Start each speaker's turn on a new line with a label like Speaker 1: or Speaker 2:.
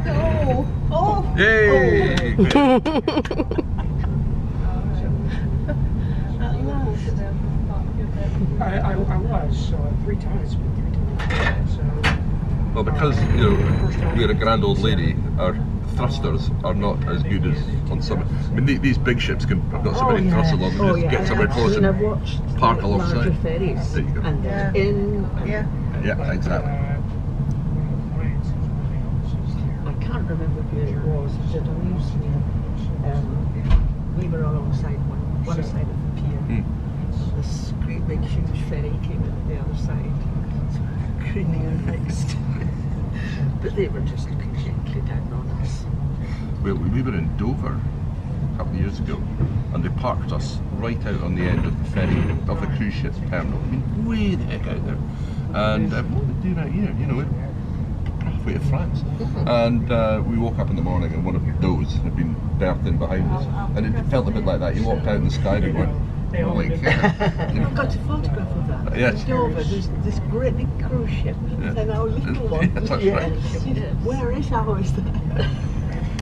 Speaker 1: Oh! Oh!
Speaker 2: Yay!
Speaker 3: I was 3 times. So,
Speaker 2: Well, because you know we're a grand old lady, our thrusters are not as good as on some. I mean, these big ships have got so many thrusts along them. Just get somewhere close and
Speaker 4: I've watched
Speaker 2: park
Speaker 4: larger
Speaker 2: alongside.
Speaker 4: ferries.
Speaker 2: There you go.
Speaker 4: And they're in.
Speaker 2: Yeah, exactly.
Speaker 4: I can't remember who it was. It did amuse me. We were alongside one side of the pier. This great big huge ferry came in at the other side. Craning our next. But they were just looking gently down on us.
Speaker 2: Well, we were in Dover a couple of years ago, and they parked us right out on the end of the ferry of the cruise ship terminal. I mean, way the heck out there. And what are we doing out here? You know, we're halfway to France. And we woke up in the morning, and one of those had been berthed in behind us, and it felt a bit like that. You walked out in the sky and went, like,
Speaker 4: I've got a photograph of that.
Speaker 2: Yes.
Speaker 4: Dover, there's this great big cruise ship, and our little one.
Speaker 2: Yes, that's right.
Speaker 4: Where is ours?